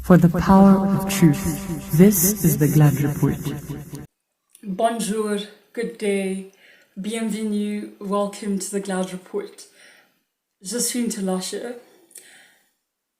For the power of truth, this is the Glad Report. Bonjour, good day, bienvenue, welcome to the Glad Report. Je suis Ntalasha.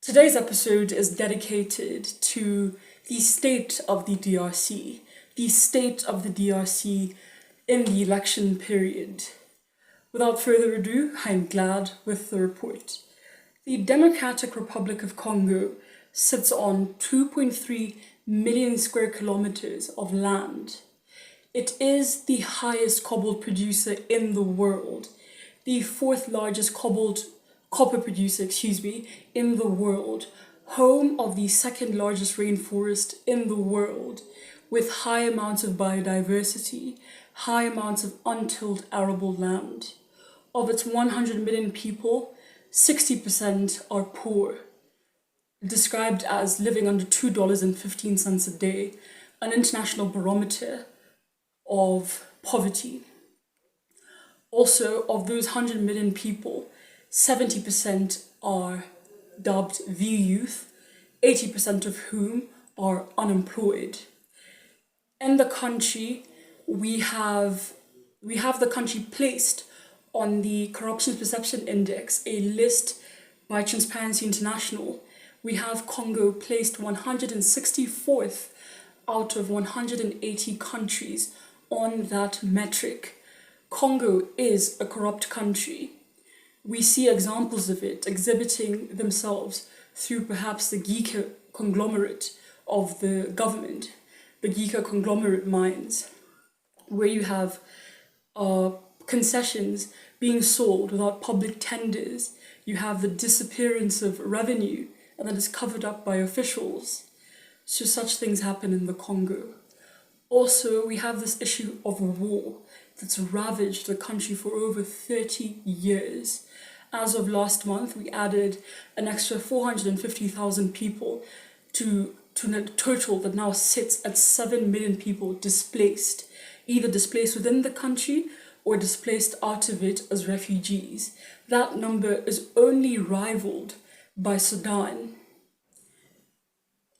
Today's episode is dedicated to the state of the DRC, the state of the DRC in the election period. Without further ado, I'm glad with the report. The Democratic Republic of Congo sits on 2.3 million square kilometers of land. It is the highest cobalt producer in the world, the fourth largest copper producer, in the world, home of the second largest rainforest in the world, with high amounts of biodiversity, high amounts of untilled arable land. Of its 100 million people, 60% are poor, described as living under $2.15 a day, an international barometer of poverty. Also, of those 100 million people, 70% are dubbed V-youth, 80% of whom are unemployed. In the country, we have the country placed on the Corruption Perception Index, a list by Transparency International. We have Congo placed 164th out of 180 countries on that metric. Congo is a corrupt country. We see examples of it exhibiting themselves through perhaps the Gika conglomerate of the government, the Gika conglomerate mines, where you have concessions being sold without public tenders. You have the disappearance of revenue, and that is covered up by officials. So such things happen in the Congo. Also, we have this issue of war that's ravaged the country for over 30 years. As of last month, we added an extra 450,000 people to a total that now sits at 7 million people displaced, either displaced within the country or displaced out of it as refugees. That number is only rivaled by Sudan.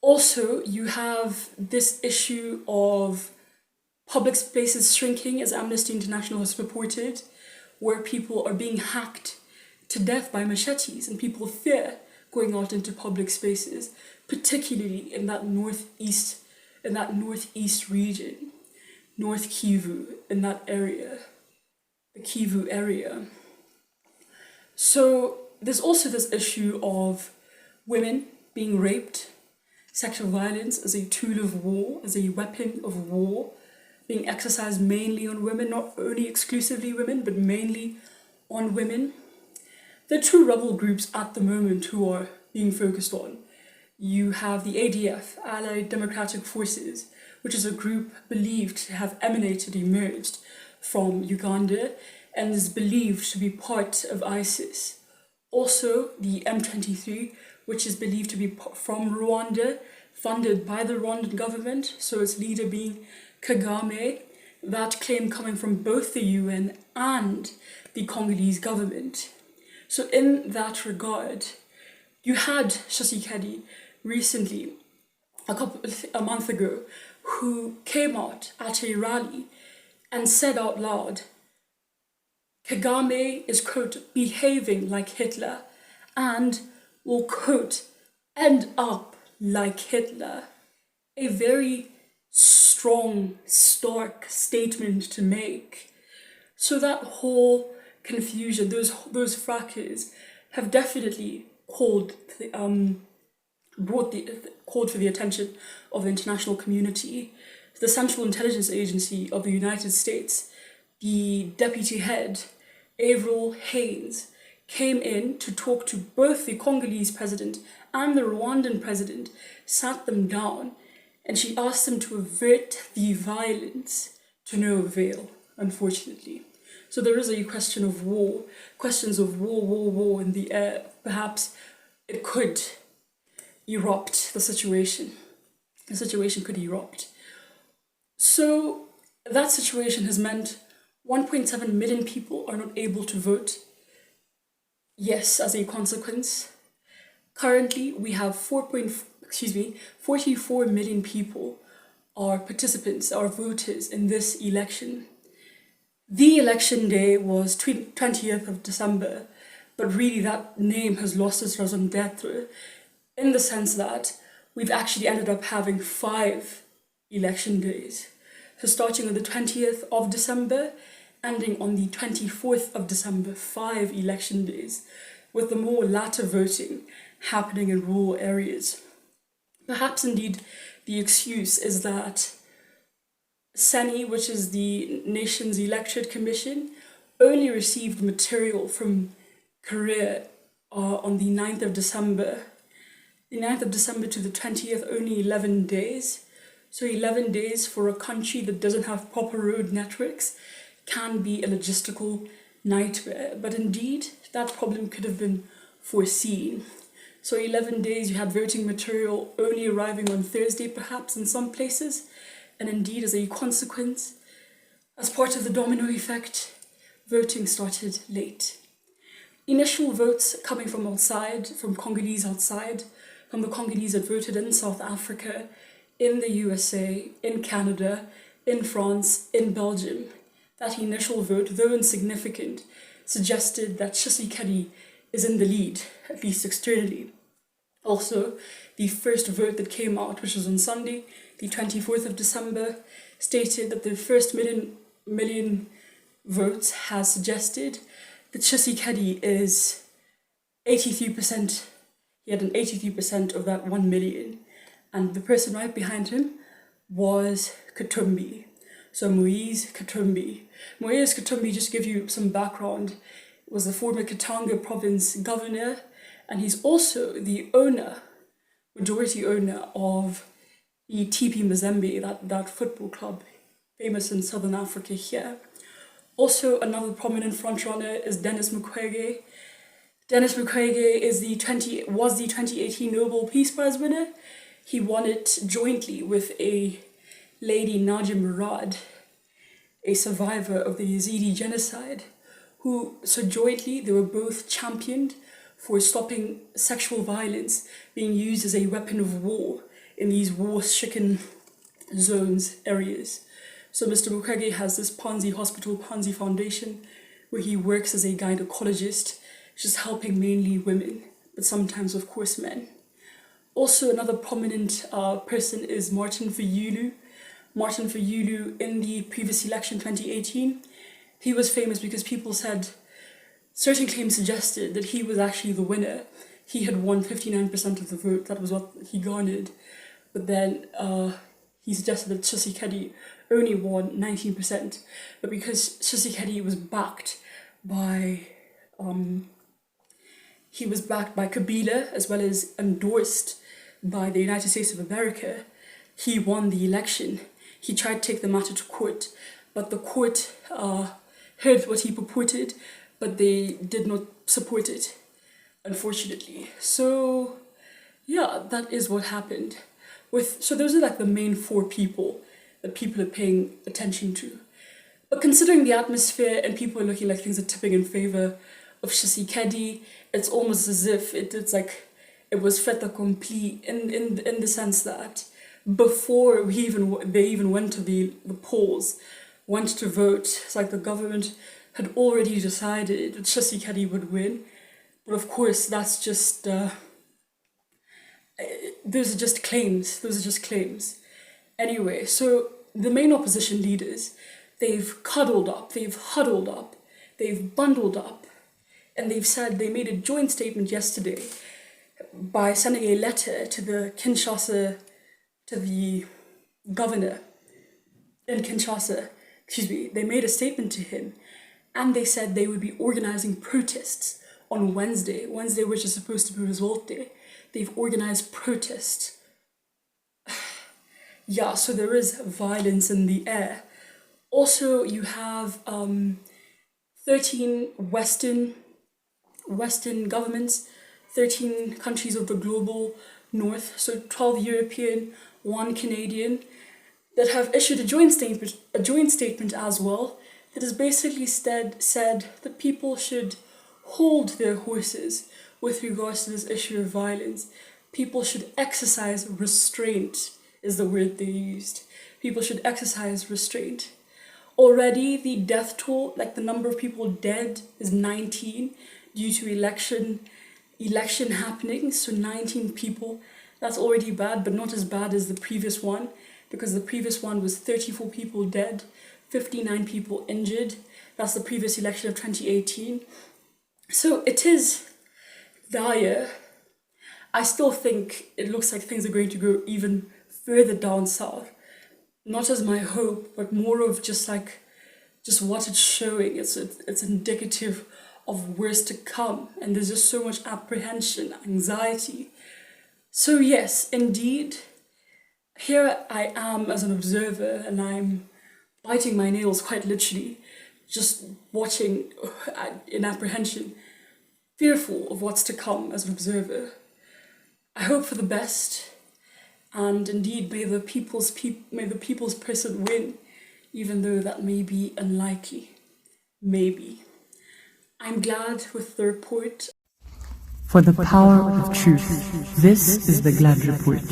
Also, you have this issue of public spaces shrinking, as Amnesty International has reported, where people are being hacked to death by machetes and people fear going out into public spaces, particularly in that northeast region, North Kivu, in that area, the Kivu area. So there's also this issue of women being raped, sexual violence as a tool of war, as a weapon of war, being exercised mainly on women, not only exclusively women, but mainly on women. There are two rebel groups at the moment who are being focused on. You have the ADF, Allied Democratic Forces, which is a group believed to have emerged from Uganda and is believed to be part of ISIS. Also, the M23, which is believed to be from Rwanda, funded by the Rwandan government, so its leader being Kagame, that claim coming from both the UN and the Congolese government. So in that regard, you had Tshisekedi recently, a month ago, who came out at a rally and said out loud, Kagame is, quote, behaving like Hitler and will, quote, end up like Hitler. A very strong, stark statement to make. So that whole confusion, those fracas have definitely called for the attention of the international community. The Central Intelligence Agency of the United States, the deputy head, Avril Haines, came in to talk to both the Congolese president and the Rwandan president, sat them down, and she asked them to avert the violence, to no avail, unfortunately. So there is a question of war, questions of war in the air. Perhaps it could erupt, the situation could erupt. So that situation has meant 1.7 million people are not able to vote. Yes, as a consequence. Currently, we have 44 million people are participants, are voters in this election. The election day was 20th of December, but really that name has lost its raison d'etre in the sense that we've actually ended up having 5 election days. So starting on the 20th of December, ending on the 24th of December, 5 election days, with the more latter voting happening in rural areas. Perhaps indeed the excuse is that CENI, which is the nation's electorate commission, only received material from Korea on the 9th of December. The 9th of December to the 20th, only 11 days. So 11 days for a country that doesn't have proper road networks can be a logistical nightmare. But indeed, that problem could have been foreseen. So 11 days, you had voting material only arriving on Thursday, perhaps in some places. And indeed, as a consequence, as part of the domino effect, voting started late. Initial votes coming from outside, from Congolese outside, from the Congolese that voted in South Africa, in the USA, in Canada, in France, in Belgium. That initial vote, though insignificant, suggested that Tshisekedi is in the lead, at least externally. Also, the first vote that came out, which was on Sunday, the 24th of December, stated that the first million votes has suggested that Tshisekedi is 83%. He had an 83% of that 1 million. And the person right behind him was Katumbi. So Moise Katumbi. Moise Katumbi, just to give you some background, was the former Katanga province governor, and he's also the majority owner of the TP Mazembe, that football club, famous in southern Africa here. Also, another prominent frontrunner is Denis Mukwege. Denis Mukwege was the 2018 Nobel Peace Prize winner. He won it jointly with a lady, Nadia Murad, a survivor of the Yazidi genocide, so jointly they were both championed for stopping sexual violence being used as a weapon of war in these war-stricken areas. So Mr. Mukwege has this Panzi Foundation, where he works as a gynecologist, just helping mainly women, but sometimes, of course, men. Also, another prominent person is Martin Fayulu. Martin Fayulu, in the previous election, 2018, he was famous because people said, certain claims suggested that he was actually the winner. He had won 59% of the vote, that was what he garnered. But then he suggested that Tshisekedi only won 19%. But because Tshisekedi was backed by Kabila, as well as endorsed by the United States of America, he won the election. He tried to take the matter to court, but the court heard what he purported, but they did not support it, unfortunately. So, yeah, that is what happened. So those are like the main 4 people that people are paying attention to. But considering the atmosphere and people are looking like things are tipping in favor of Tshisekedi, it's almost as if it's like it was fait accompli in the sense that before they even went to the polls, went to vote, it's like the government had already decided that Tshisekedi would win. But of course, that's just those are just claims. Anyway, so the main opposition leaders, they've cuddled up, they've huddled up, they've bundled up, and they made a joint statement yesterday by sending a letter to the governor in Kinshasa. They made a statement to him, and they said they would be organizing protests on Wednesday, which is supposed to be Result Day. They've organized protests. Yeah, so there is violence in the air. Also, you have 13 Western governments, 13 countries of the global north, so 12 European, 1 Canadian, that have issued a joint statement as well, that has basically said that people should hold their horses with regards to this issue of violence. people should exercise restraint, is the word they used. People should exercise restraint. Already the death toll, like the number of people dead, is 19 due to election happening. So 19 people, that's already bad, but not as bad as the previous one, because the previous one was 34 people dead, 59 people injured. That's the previous election of 2018. So it is dire. I still think it looks like things are going to go even further down south. Not as my hope, but more of just what it's showing. It's indicative of worse to come, and there's just so much apprehension, anxiety. So yes, indeed, here I am as an observer, and I'm biting my nails quite literally, just watching in apprehension, fearful of what's to come as an observer. I hope for the best, and indeed may the people's person win, even though that may be unlikely. Maybe. I'm glad with the report. For the power of truth, this is the Glad Report.